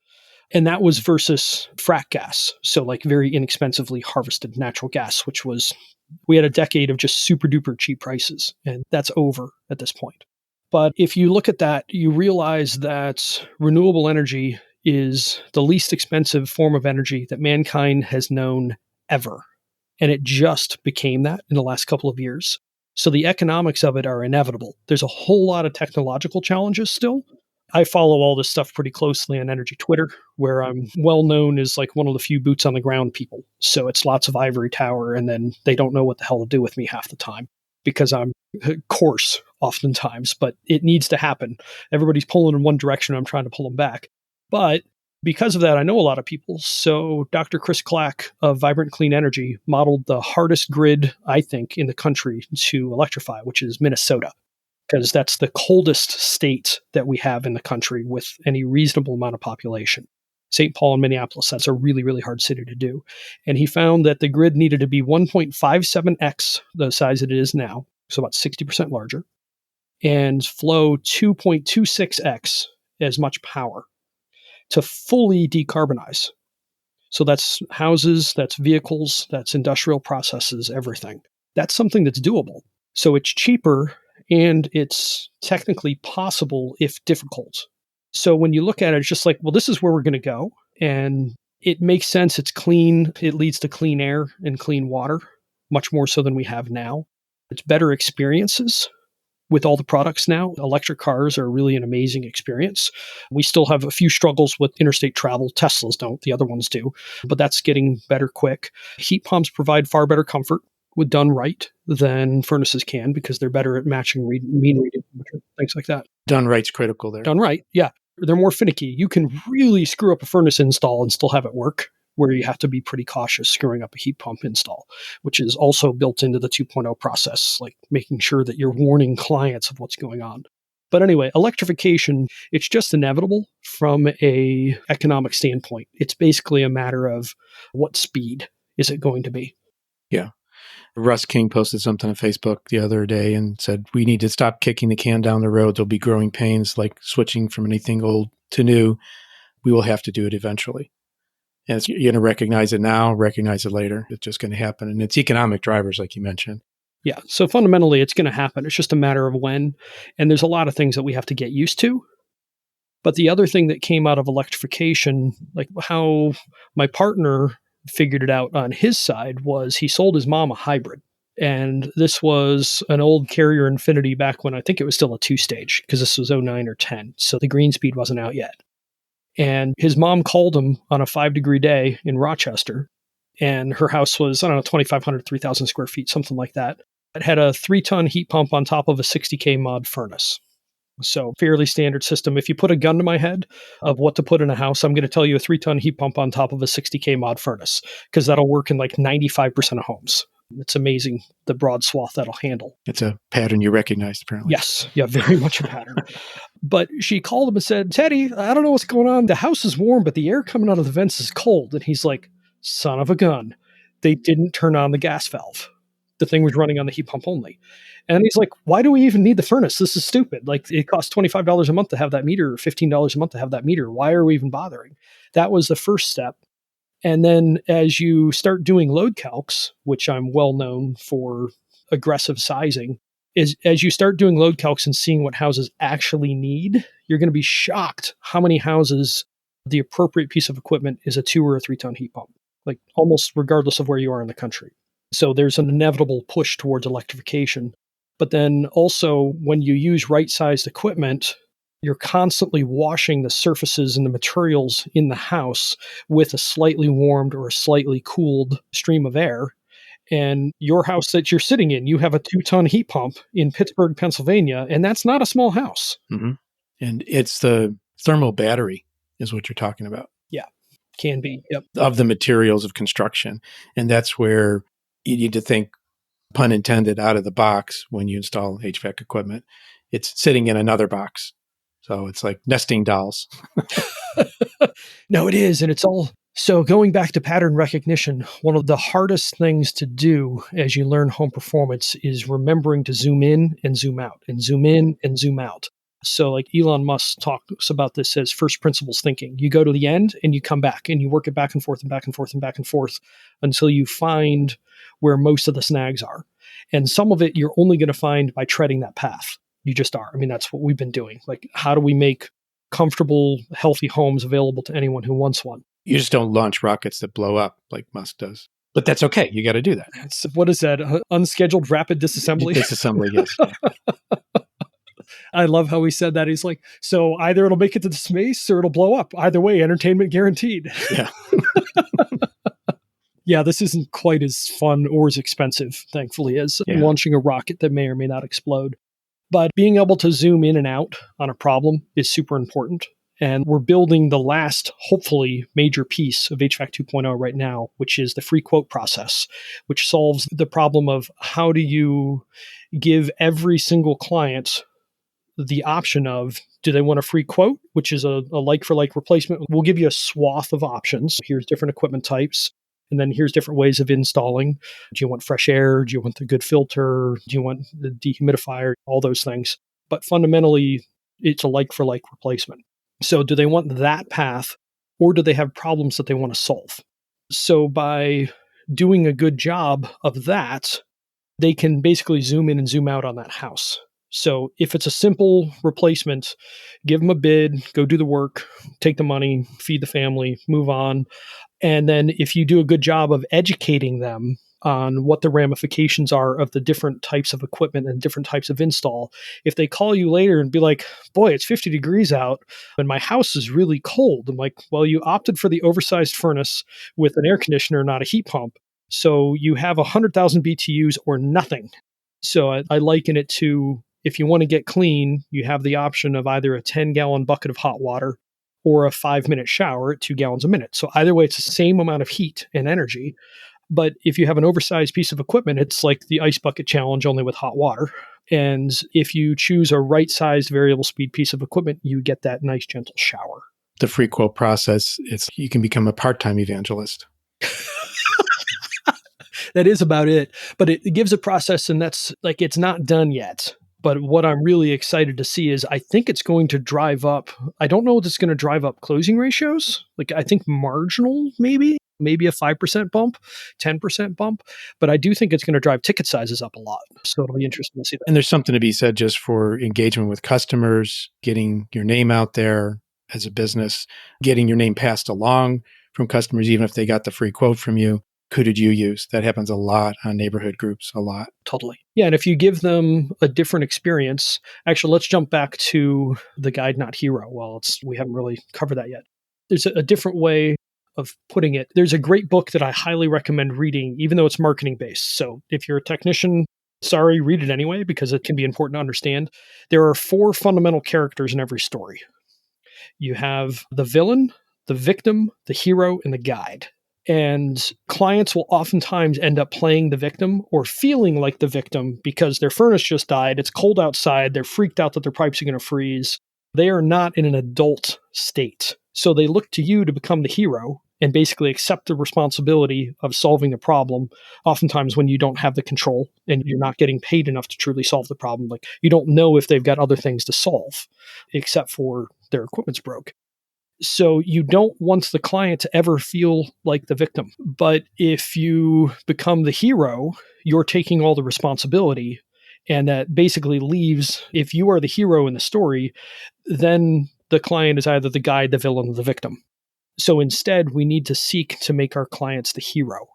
And that was versus frack gas. So like very inexpensively harvested natural gas, which was, we had a decade of just super duper cheap prices. And that's over at this point. But if you look at that, you realize that renewable energy is the least expensive form of energy that mankind has known ever. And it just became that in the last couple of years. So the economics of it are inevitable. There's a whole lot of technological challenges still. I follow all this stuff pretty closely on Energy Twitter, where I'm well known as like one of the few boots on the ground people. So it's lots of ivory tower, and then they don't know what the hell to do with me half the time because I'm coarse oftentimes, but it needs to happen. Everybody's pulling in one direction. I'm trying to pull them back. But because of that, I know a lot of people. So Dr. Chris Clack of Vibrant Clean Energy modeled the hardest grid, I think, in the country to electrify, which is Minnesota, because that's the coldest state that we have in the country with any reasonable amount of population. St. Paul and Minneapolis, that's a really, really hard city to do. And he found that the grid needed to be 1.57x the size it is now, so about 60% larger, and flow 2.26x as much power to fully decarbonize. So that's houses, that's vehicles, that's industrial processes, everything. That's something that's doable. So it's cheaper and it's technically possible if difficult. So when you look at it, it's just like, well, this is where we're going to go. And it makes sense. It's clean. It leads to clean air and clean water, much more so than we have now. It's better experiences with all the products now. Electric cars are really an amazing experience. We still have a few struggles with interstate travel. Teslas don't, the other ones do, but that's getting better quick. Heat pumps provide far better comfort when done right than furnaces can because they're better at matching mean reading temperature, things like that. Done right's critical there. Done right, yeah. They're more finicky. You can really screw up a furnace install and still have it work, where you have to be pretty cautious screwing up a heat pump install, which is also built into the 2.0 process, like making sure that you're warning clients of what's going on. But anyway, electrification, it's just inevitable from a economic standpoint. It's basically a matter of what speed is it going to be. Yeah. Russ King posted something on Facebook the other day and said, we need to stop kicking the can down the road. There'll be growing pains like switching from anything old to new. We will have to do it eventually. And you're going to recognize it now, recognize it later. It's just going to happen. And it's economic drivers, like you mentioned. Yeah. So fundamentally, it's going to happen. It's just a matter of when. And there's a lot of things that we have to get used to. But the other thing that came out of electrification, like how my partner figured it out on his side, was he sold his mom a hybrid. And this was an old Carrier Infinity back when I think it was still a 2-stage, because this was 09 or 10. So the green speed wasn't out yet. And his mom called him on a 5-degree day in Rochester. And her house was, 2,500, 3,000 square feet, something like that. It had a 3-ton heat pump on top of a 60K mod furnace. So fairly standard system. If you put a gun to my head of what to put in a house, I'm going to tell you a 3-ton heat pump on top of a 60K mod furnace, because that'll work in like 95% of homes. It's amazing the broad swath that'll handle. It's a pattern you recognized, apparently. Yes. Yeah, very much a pattern. But she called him and said, Teddy, I don't know what's going on. The house is warm, but the air coming out of the vents is cold. And he's like, son of a gun. They didn't turn on the gas valve. The thing was running on the heat pump only. And he's like, why do we even need the furnace? This is stupid. Like, it costs $25 a month to have that meter, or $15 a month to have that meter. Why are we even bothering? That was the first step. And then as you start doing load calcs, which I'm well known for aggressive sizing, is as you start doing load calcs and seeing what houses actually need, you're going to be shocked how many houses the appropriate piece of equipment is a 2 or a 3-ton heat pump, like almost regardless of where you are in the country. So there's an inevitable push towards electrification. But then also, when you use right-sized equipment, you're constantly washing the surfaces and the materials in the house with a slightly warmed or a slightly cooled stream of air. And your house that you're sitting in, you have a 2-ton heat pump in Pittsburgh, Pennsylvania, and that's not a small house. Mm-hmm. And it's the thermal battery is what you're talking about. Yeah, can be. Yep. Of the materials of construction. And that's where you need to think, pun intended, out of the box when you install HVAC equipment. It's sitting in another box. So it's like nesting dolls. No, it is. And it's all. So going back to pattern recognition, one of the hardest things to do as you learn home performance is remembering to zoom in and zoom out, and zoom in and zoom out. So like Elon Musk talks about this as first principles thinking. You go to the end and you come back and you work it back and forth and back and forth and back and forth until you find where most of the snags are. And some of it you're only going to find by treading that path. You just are. I mean, that's what we've been doing. Like, how do we make comfortable, healthy homes available to anyone who wants one? You just don't launch rockets that blow up like Musk does. But that's okay. You got to do that. What is that? Unscheduled rapid disassembly? Disassembly, yes. I love how he said that. He's like, so either it'll make it to the space or it'll blow up. Either way, entertainment guaranteed. Yeah. Yeah, this isn't quite as fun or as expensive, thankfully, as launching a rocket that may or may not explode. But being able to zoom in and out on a problem is super important. And we're building the last, hopefully, major piece of HVAC 2.0 right now, which is the free quote process, which solves the problem of how do you give every single client the option of, do they want a free quote, which is a like-for-like replacement? We'll give you a swath of options. Here's different equipment types. And then here's different ways of installing. Do you want fresh air? Do you want the good filter? Do you want the dehumidifier? All those things. But fundamentally, it's a like-for-like replacement. So do they want that path, or do they have problems that they want to solve? So by doing a good job of that, they can basically zoom in and zoom out on that house. So if it's a simple replacement, give them a bid, go do the work, take the money, feed the family, move on. And then if you do a good job of educating them on what the ramifications are of the different types of equipment and different types of install, if they call you later and be like, boy, it's 50 degrees out and my house is really cold. I'm like, well, you opted for the oversized furnace with an air conditioner, not a heat pump. So you have 100,000 BTUs or nothing. So I liken it to, if you want to get clean, you have the option of either a 10-gallon bucket of hot water or a 5-minute shower at 2 gallons a minute. So either way, it's the same amount of heat and energy. But if you have an oversized piece of equipment, it's like the ice bucket challenge, only with hot water. And if you choose a right-sized variable speed piece of equipment, you get that nice, gentle shower. The free quote process, you can become a part-time evangelist. That is about it. But it gives a process, and that's like, it's not done yet. But what I'm really excited to see is I think it's going to drive up. I don't know if it's going to drive up closing ratios. Like, I think marginal, maybe a 5% bump, 10% bump. But I do think it's going to drive ticket sizes up a lot. So it'll be interesting to see that. And there's something to be said just for engagement with customers, getting your name out there as a business, getting your name passed along from customers, even if they got the free quote from you. Who did you use? That happens a lot on neighborhood groups, a lot. Totally. Yeah. And if you give them a different experience, actually, let's jump back to the guide, not hero. Well, we haven't really covered that yet. There's a different way of putting it. There's a great book that I highly recommend reading, even though it's marketing based. So if you're a technician, Sorry, read it anyway because it can be important to understand. There are 4 fundamental characters in every story. You have the villain, the victim, the hero, and the guide. And clients will oftentimes end up playing the victim or feeling like the victim because their furnace just died. It's cold outside. They're freaked out that their pipes are going to freeze. They are not in an adult state. So they look to you to become the hero and basically accept the responsibility of solving the problem. Oftentimes when you don't have the control and you're not getting paid enough to truly solve the problem, like you don't know if they've got other things to solve except for their equipment's broke. So you don't want the client to ever feel like the victim. But if you become the hero, you're taking all the responsibility. And that basically leaves, if you are the hero in the story, then the client is either the guide, the villain, or the victim. So instead, we need to seek to make our clients the hero,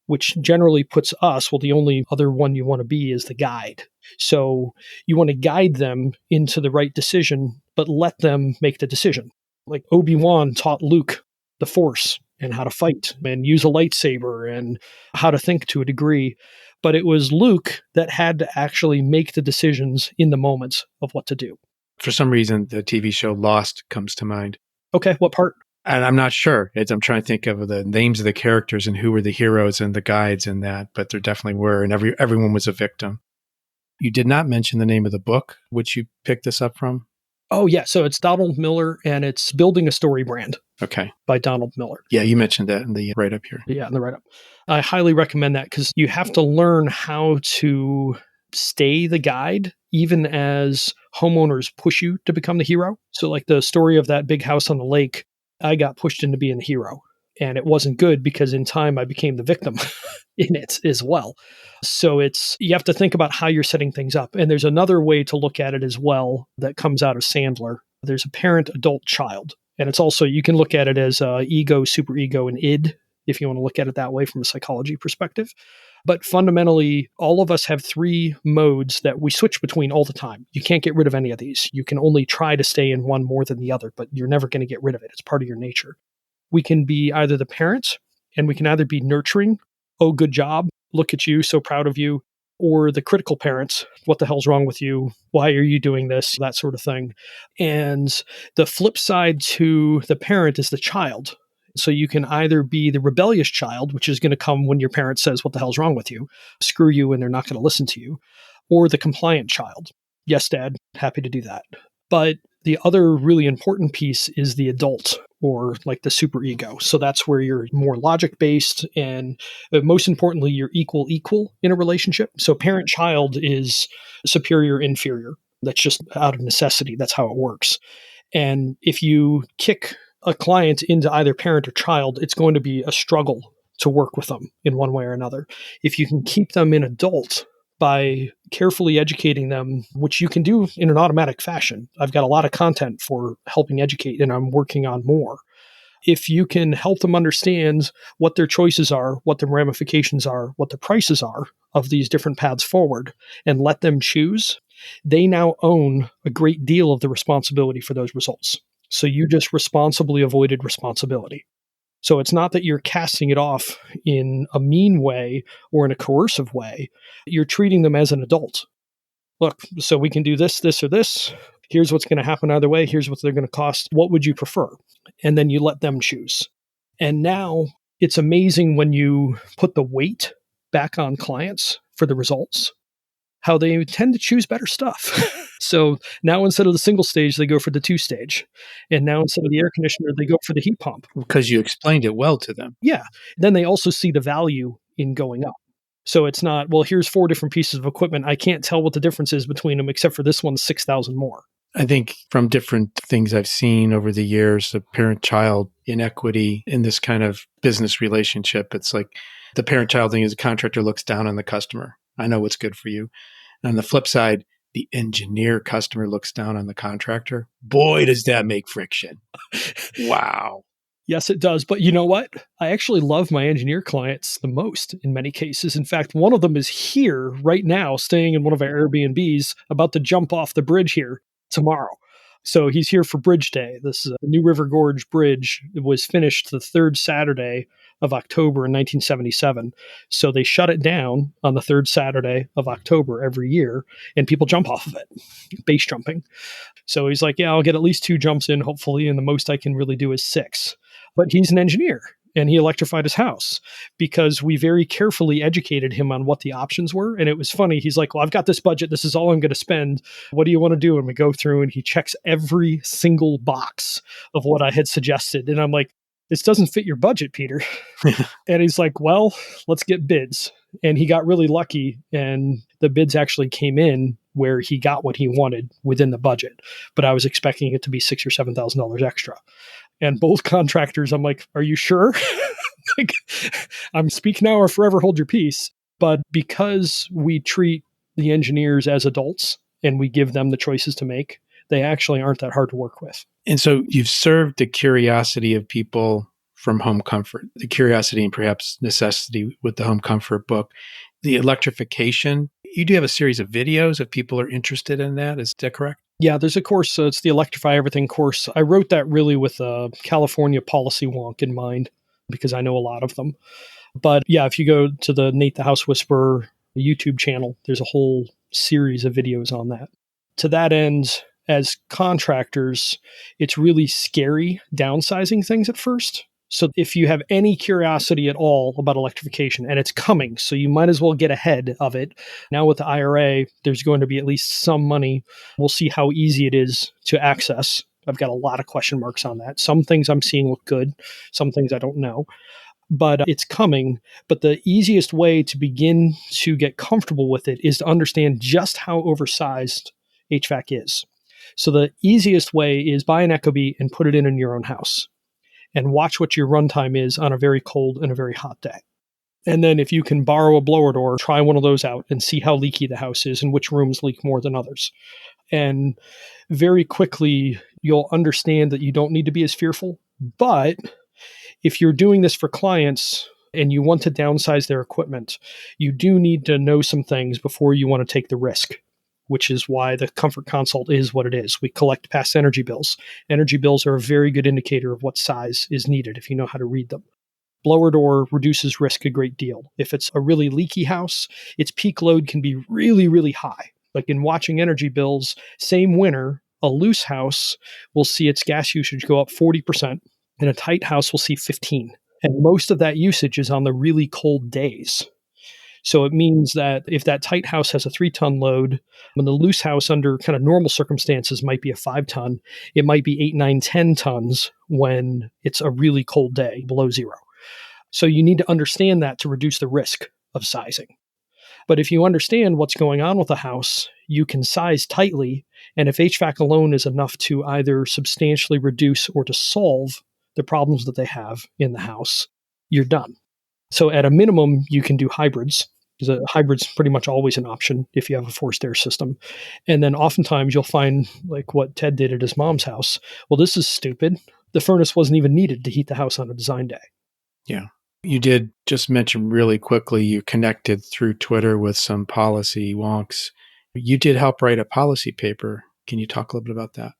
which generally puts us, well, the only other one you want to be is the guide. So you want to guide them into the right decision, but let them make the decision. Like Obi-Wan taught Luke the Force and how to fight and use a lightsaber and how to think to a degree. But it was Luke that had to actually make the decisions in the moments of what to do. For some reason, the TV show Lost comes to mind. Okay, what part? And I'm not sure. I'm trying to think of the names of the characters and who were the heroes and the guides in that, but there definitely were, and everyone was a victim. You did not mention the name of the book, which you picked this up from? Oh, yeah. So it's Donald Miller, and it's Building a Story Brand. Okay. By Donald Miller. Yeah, you mentioned that in the write-up here. Yeah, in the write-up. I highly recommend that because you have to learn how to stay the guide, even as homeowners push you to become the hero. So like the story of that big house on the lake, I got pushed into being the hero. And it wasn't good because in time I became the victim in it as well. So you have to think about how you're setting things up. And there's another way to look at it as well that comes out of Sandler. There's a parent, adult, child. And it's also, you can look at it as ego, superego, and id, if you want to look at it that way from a psychology perspective. But fundamentally, all of us have 3 modes that we switch between all the time. You can't get rid of any of these. You can only try to stay in one more than the other, but you're never going to get rid of it. It's part of your nature. We can be either the parent, and we can either be nurturing, oh, good job, look at you, so proud of you, or the critical parents, what the hell's wrong with you? Why are you doing this? That sort of thing. And the flip side to the parent is the child. So you can either be the rebellious child, which is going to come when your parent says, what the hell's wrong with you? Screw you, and they're not going to listen to you. Or the compliant child. Yes, Dad, happy to do that. But the other really important piece is the adult, or like the superego. So that's where you're more logic-based, and most importantly, you're equal in a relationship. So parent-child is superior-inferior. That's just out of necessity. That's how it works. And if you kick a client into either parent or child, it's going to be a struggle to work with them in one way or another. If you can keep them in adult by carefully educating them, which you can do in an automatic fashion. I've got a lot of content for helping educate, and I'm working on more. If you can help them understand what their choices are, what the ramifications are, what the prices are of these different paths forward, and let them choose, they now own a great deal of the responsibility for those results. So you just responsibly avoided responsibility. So it's not that you're casting it off in a mean way or in a coercive way. You're treating them as an adult. Look, so we can do this, this, or this. Here's what's going to happen either way. Here's what they're going to cost. What would you prefer? And then you let them choose. And now it's amazing when you put the weight back on clients for the results, how they tend to choose better stuff. So now instead of the single stage, they go for the 2-stage. And now instead of the air conditioner, they go for the heat pump. Because you explained it well to them. Yeah. Then they also see the value in going up. So it's not, well, here's 4 different pieces of equipment. I can't tell what the difference is between them, except for this one's 6,000 more. I think from different things I've seen over the years, the parent-child inequity in this kind of business relationship, it's like the parent-child thing is the contractor looks down on the customer. I know what's good for you. And on the flip side, the engineer customer looks down on the contractor. Boy, does that make friction. Wow. Yes, it does. But you know what? I actually love my engineer clients the most in many cases. In fact, one of them is here right now, staying in one of our Airbnbs, about to jump off the bridge here tomorrow. So he's here for Bridge Day. This is a New River Gorge Bridge. It was finished the third Saturday of October in 1977. So they shut it down on the third Saturday of October every year, and people jump off of it, base jumping. So he's like, yeah, I'll get at least 2 jumps in, hopefully, and the most I can really do is 6. But he's an engineer, and he electrified his house because we very carefully educated him on what the options were. And it was funny. He's like, well, I've got this budget. This is all I'm going to spend. What do you want to do? And we go through and he checks every single box of what I had suggested. And I'm like, this doesn't fit your budget, Peter. And he's like, well, let's get bids. And he got really lucky. And the bids actually came in where he got what he wanted within the budget. But I was expecting it to be $6,000 or $7,000 extra. And both contractors, I'm like, are you sure? Like, I'm speak now or forever hold your peace. But because we treat the engineers as adults and we give them the choices to make, they actually aren't that hard to work with. And so you've served the curiosity of people from Home Comfort, the curiosity and perhaps necessity with the Home Comfort book, the electrification. You do have a series of videos if people are interested in that. Is that correct? Yeah, there's a course. It's the Electrify Everything course. I wrote that really with a California policy wonk in mind because I know a lot of them. But yeah, if you go to the Nate the House Whisperer YouTube channel, there's a whole series of videos on that. To that end, as contractors, it's really scary downsizing things at first. So if you have any curiosity at all about electrification, and it's coming, so you might as well get ahead of it. Now with the IRA, there's going to be at least some money. We'll see how easy it is to access. I've got a lot of question marks on that. Some things I'm seeing look good. Some things I don't know. But it's coming. But the easiest way to begin to get comfortable with it is to understand just how oversized HVAC is. So the easiest way is buy an Ecobee and put it in your own house and watch what your runtime is on a very cold and a very hot day. And then if you can borrow a blower door, try one of those out and see how leaky the house is and which rooms leak more than others. And very quickly, you'll understand that you don't need to be as fearful. But if you're doing this for clients and you want to downsize their equipment, you do need to know some things before you want to take the risk, which is why the Comfort Consult is what it is. We collect past energy bills. Energy bills are a very good indicator of what size is needed if you know how to read them. Blower door reduces risk a great deal. If it's a really leaky house, its peak load can be really, really high. Like in watching energy bills, same winter, a loose house will see its gas usage go up 40%, and a tight house will see 15%. And most of that usage is on the really cold days. So it means that if that tight house has a 3-ton load, when the loose house under kind of normal circumstances might be a 5-ton, it might be 8, 9, 10 tons when it's a really cold day below zero. So you need to understand that to reduce the risk of sizing. But if you understand what's going on with the house, you can size tightly. And if HVAC alone is enough to either substantially reduce or to solve the problems that they have in the house, you're done. So at a minimum, you can do hybrids. Because a hybrid's pretty much always an option if you have a forced air system. And then oftentimes you'll find like what Ted did at his mom's house. Well, this is stupid. The furnace wasn't even needed to heat the house on a design day. Yeah. You did just mention really quickly, you connected through Twitter with some policy wonks. You did help write a policy paper. Can you talk a little bit about that?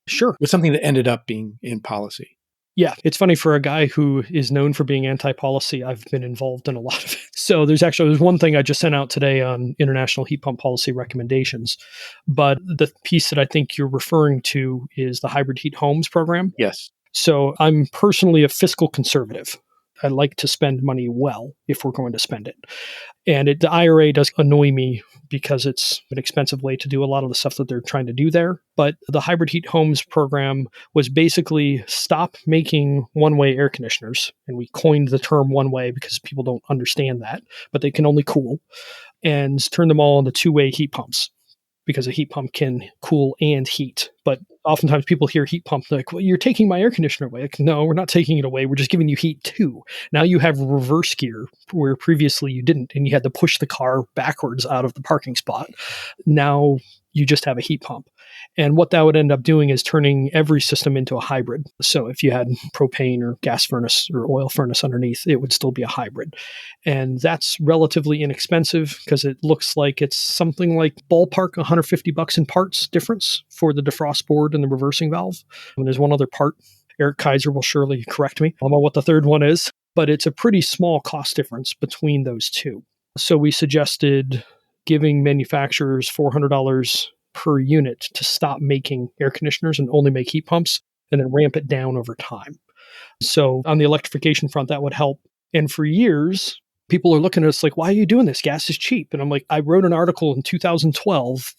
Sure. With something that ended up being in policy. Yeah, it's funny for a guy who is known for being anti-policy. I've been involved in a lot of it. So there's one thing I just sent out today on international heat pump policy recommendations. But the piece that I think you're referring to is the hybrid heat homes program. Yes. So I'm personally a fiscal conservative. I like to spend money well if we're going to spend it. And the IRA does annoy me because it's an expensive way to do a lot of the stuff that they're trying to do there. But the hybrid heat homes program was basically stop making one-way air conditioners. And we coined the term one-way because people don't understand that, but they can only cool, and turn them all into two-way heat pumps, because a heat pump can cool and heat. But oftentimes people hear heat pump, they're like, well, you're taking my air conditioner away. Like, no, we're not taking it away. We're just giving you heat too. Now you have reverse gear where previously you didn't, and you had to push the car backwards out of the parking spot. Now you just have a heat pump. And what that would end up doing is turning every system into a hybrid. So if you had propane or gas furnace or oil furnace underneath, it would still be a hybrid. And that's relatively inexpensive because it looks like it's something like ballpark $150 in parts difference for the defrost board and the reversing valve. And there's one other part. Eric Kaiser will surely correct me. I don't know what the third one is, but it's a pretty small cost difference between those two. So we suggested giving manufacturers $400 per unit to stop making air conditioners and only make heat pumps, and then ramp it down over time. So on the electrification front, that would help. And for years, people are looking at us like, why are you doing this? Gas is cheap. And I'm like, I wrote an article in 2012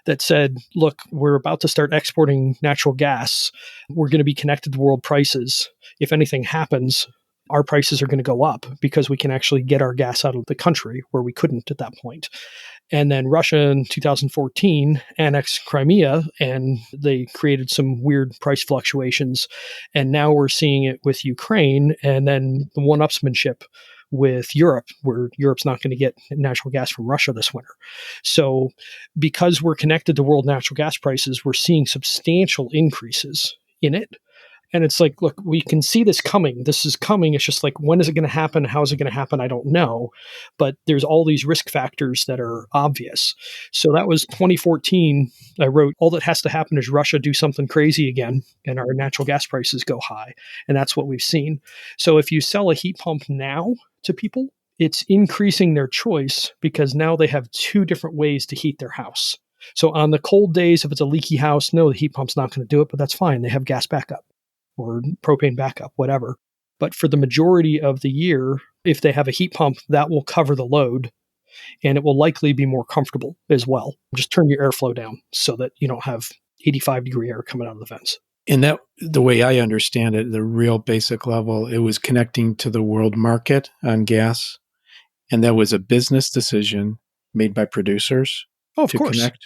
that said, look, we're about to start exporting natural gas. We're going to be connected to world prices. If anything happens, our prices are going to go up because we can actually get our gas out of the country where we couldn't at that point. And then Russia in 2014 annexed Crimea, and they created some weird price fluctuations. And now we're seeing it with Ukraine, and then the one-upsmanship with Europe, where Europe's not going to get natural gas from Russia this winter. So because we're connected to world natural gas prices, we're seeing substantial increases in it. And it's like, look, we can see this coming. This is coming. It's just like, when is it going to happen? How is it going to happen? I don't know. But there's all these risk factors that are obvious. So that was 2014. I wrote, all that has to happen is Russia do something crazy again, and our natural gas prices go high. And that's what we've seen. So if you sell a heat pump now to people, it's increasing their choice because now they have two different ways to heat their house. So on the cold days, if it's a leaky house, no, the heat pump's not going to do it, but that's fine. They have gas backup or propane backup, whatever. But for the majority of the year, if they have a heat pump, that will cover the load, and it will likely be more comfortable as well. Just turn your airflow down so that you don't have 85-degree air coming out of the vents. And that, the way I understand it, the real basic level, it was connecting to the world market on gas. And that was a business decision made by producers of course. Connect.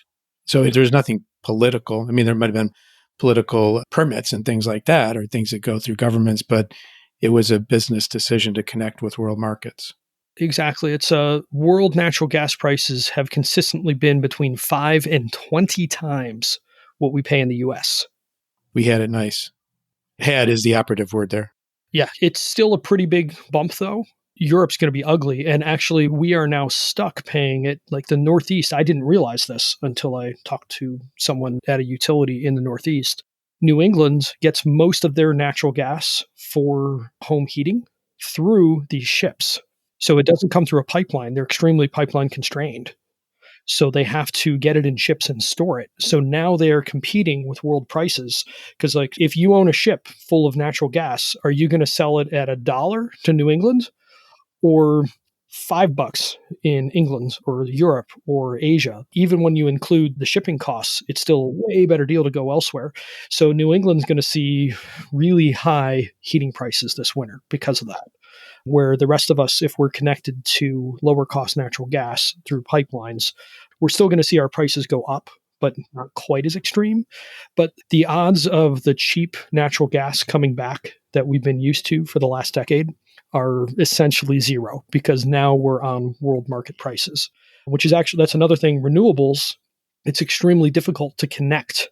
So there's nothing political. I mean, there might have been political permits and things like that, or things that go through governments, but it was a business decision to connect with world markets. Exactly. It's world natural gas prices have consistently been between 5 and 20 times what we pay in the US. We had it nice. Had is the operative word there. Yeah, it's still a pretty big bump though. Europe's going to be ugly. And actually, we are now stuck paying it. Like the Northeast, I didn't realize this until I talked to someone at a utility in the Northeast. New England gets most of their natural gas for home heating through these ships. So it doesn't come through a pipeline. They're extremely pipeline constrained. So they have to get it in ships and store it. So now they're competing with world prices. Because like if you own a ship full of natural gas, are you going to sell it at $1 to New England? Or $5 in England or Europe or Asia? Even when you include the shipping costs, it's still a way better deal to go elsewhere. So New England's going to see really high heating prices this winter because of that. Where the rest of us, if we're connected to lower cost natural gas through pipelines, we're still going to see our prices go up, but not quite as extreme. But the odds of the cheap natural gas coming back that we've been used to for the last decade are essentially zero, because now we're on world market prices, which is actually, that's another thing. Renewables, it's extremely difficult to connect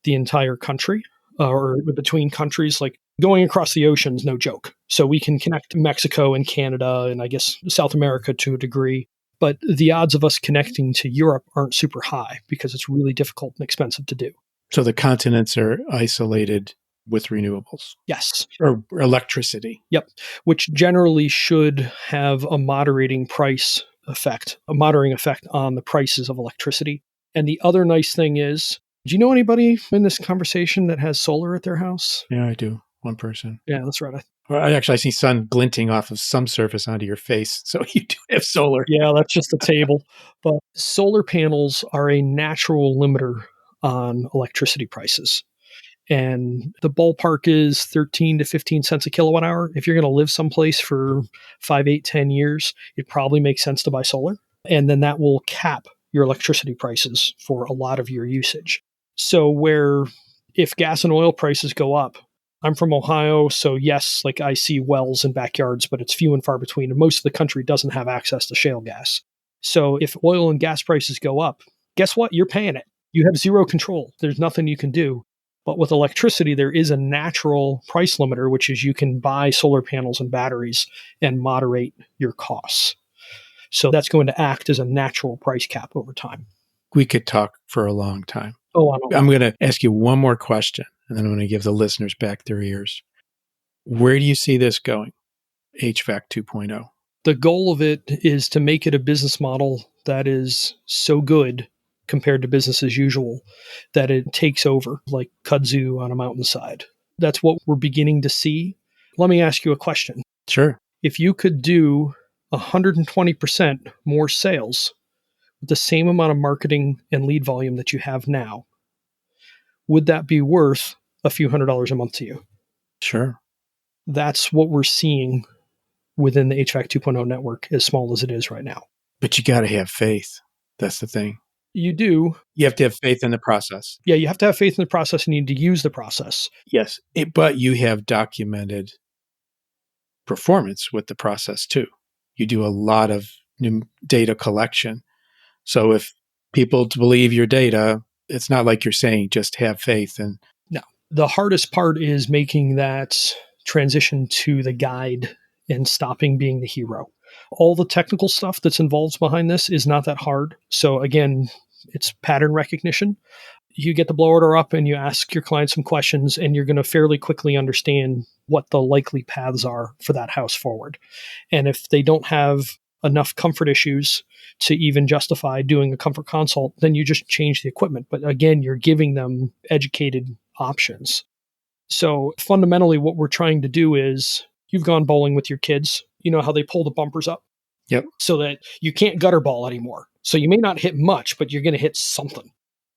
the entire country or between countries. Like going across the ocean is no joke. So we can connect Mexico and Canada and I guess South America to a degree. But the odds of us connecting to Europe aren't super high because it's really difficult and expensive to do. So the continents are isolated with renewables. Yes. Or electricity. Yep. Which generally should have a moderating price effect, a moderating effect on the prices of electricity. And the other nice thing is, do you know anybody in this conversation that has solar at their house? Yeah, I do. One person. Yeah, that's right. I see sun glinting off of some surface onto your face. So you do have solar. Yeah, that's just a table. But solar panels are a natural limiter on electricity prices. And the ballpark is 13 to 15 cents a kilowatt hour. If you're going to live someplace for 5, 8, 10 years, it probably makes sense to buy solar. And then that will cap your electricity prices for a lot of your usage. So where if gas and oil prices go up, I'm from Ohio, so yes, like I see wells in backyards, but it's few and far between. And most of the country doesn't have access to shale gas. So if oil and gas prices go up, guess what? You're paying it. You have zero control. There's nothing you can do. But with electricity, there is a natural price limiter, which is you can buy solar panels and batteries and moderate your costs. So that's going to act as a natural price cap over time. We could talk for a long time. Oh, I don't know. I'm going to ask you one more question, and then I'm going to give the listeners back their ears. Where do you see this going, HVAC 2.0? The goal of it is to make it a business model that is so good compared to business as usual that it takes over like kudzu on a mountainside. That's what we're beginning to see. Let me ask you a question. Sure. If you could do 120% more sales with the same amount of marketing and lead volume that you have now, would that be worth a few $100s a month to you? Sure. That's what we're seeing within the HVAC 2.0 network, as small as it is right now. But you got to have faith. That's the thing. You do. You have to have faith in the process. Yeah, you have to have faith in the process and you need to use the process. Yes. But you have documented performance with the process too. You do a lot of new data collection. So if people believe your data, it's not like you're saying just have faith. And no, the hardest part is making that transition to the guide and stopping being the hero. All the technical stuff that's involved behind this is not that hard. So again, it's pattern recognition. You get the blow order up and you ask your client some questions, and you're going to fairly quickly understand what the likely paths are for that house forward. And if they don't have enough comfort issues to even justify doing a comfort consult, then you just change the equipment. But again, you're giving them educated options. So fundamentally, what we're trying to do is, you've gone bowling with your kids. You know how they pull the bumpers up? Yep. So that you can't gutter ball anymore. So you may not hit much, but you're going to hit something.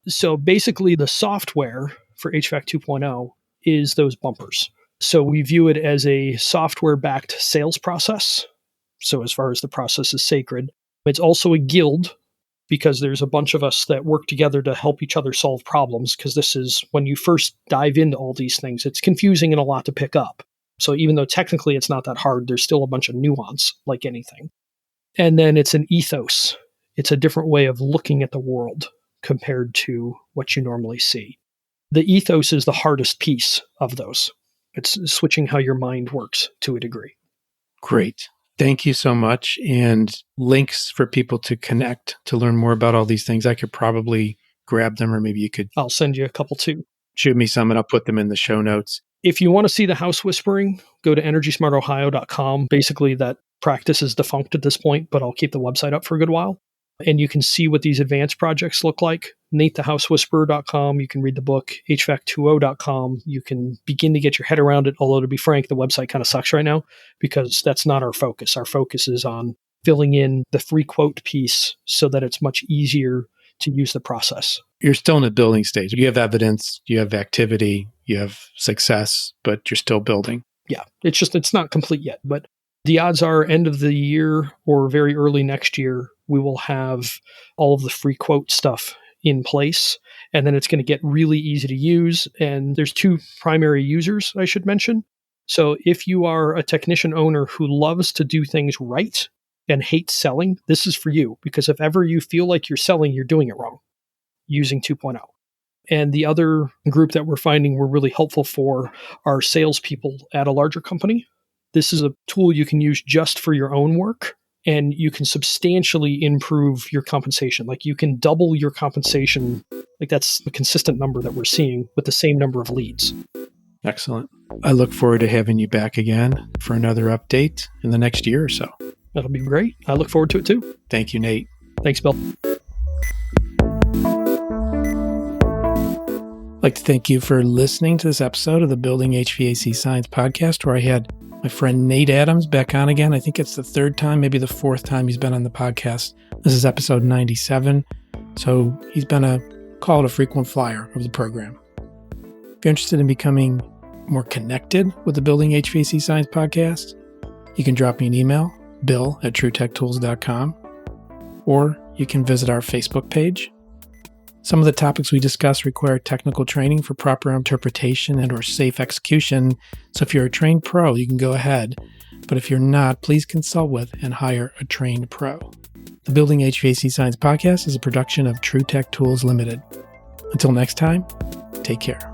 So basically, the software for HVAC 2.0 is those bumpers. So we view it as a software-backed sales process. So as far as the process is sacred, it's also a guild, because there's a bunch of us that work together to help each other solve problems. Because this is, when you first dive into all these things, it's confusing and a lot to pick up. So even though technically it's not that hard, there's still a bunch of nuance like anything. And then it's an ethos. It's a different way of looking at the world compared to what you normally see. The ethos is the hardest piece of those. It's switching how your mind works to a degree. Great. Thank you so much. And links for people to connect, to learn more about all these things. I could probably grab them, or maybe you could. I'll send you a couple too. Shoot me some and I'll put them in the show notes. If you want to see the house whispering, go to EnergySmartOhio.com. Basically, that practice is defunct at this point, but I'll keep the website up for a good while. And you can see what these advanced projects look like. NateTheHouseWhisperer.com. You can read the book. HVAC20.com. You can begin to get your head around it. Although, to be frank, the website kind of sucks right now because that's not our focus. Our focus is on filling in the free quote piece so that it's much easier to use the process. You're still in the building stage. You have evidence, you have activity, you have success, but you're still building. Yeah, it's not complete yet. But the odds are end of the year or very early next year, we will have all of the free quote stuff in place. And then it's going to get really easy to use. And there's two primary users, I should mention. So if you are a technician owner who loves to do things right and hates selling, this is for you. Because if ever you feel like you're selling, you're doing it wrong using 2.0. And the other group that we're finding we're really helpful for are salespeople at a larger company. This is a tool you can use just for your own work, and you can substantially improve your compensation. Like you can double your compensation. Like that's a consistent number that we're seeing with the same number of leads. Excellent. I look forward to having you back again for another update in the next year or so. That'll be great. I look forward to it too. Thank you, Nate. Thanks, Bill. I'd like to thank you for listening to this episode of the Building HVAC Science podcast, where I had my friend Nate Adams back on again. I think it's the third time, maybe the fourth time he's been on the podcast. This is episode 97. So he's been call it a frequent flyer of the program. If you're interested in becoming more connected with the Building HVAC Science podcast, you can drop me an email, bill@truetechtools.com, or you can visit our Facebook page. Some of the topics we discuss require technical training for proper interpretation and or safe execution. So if you're a trained pro, you can go ahead. But if you're not, please consult with and hire a trained pro. The Building HVAC Science podcast is a production of True Tech Tools Limited. Until next time, take care.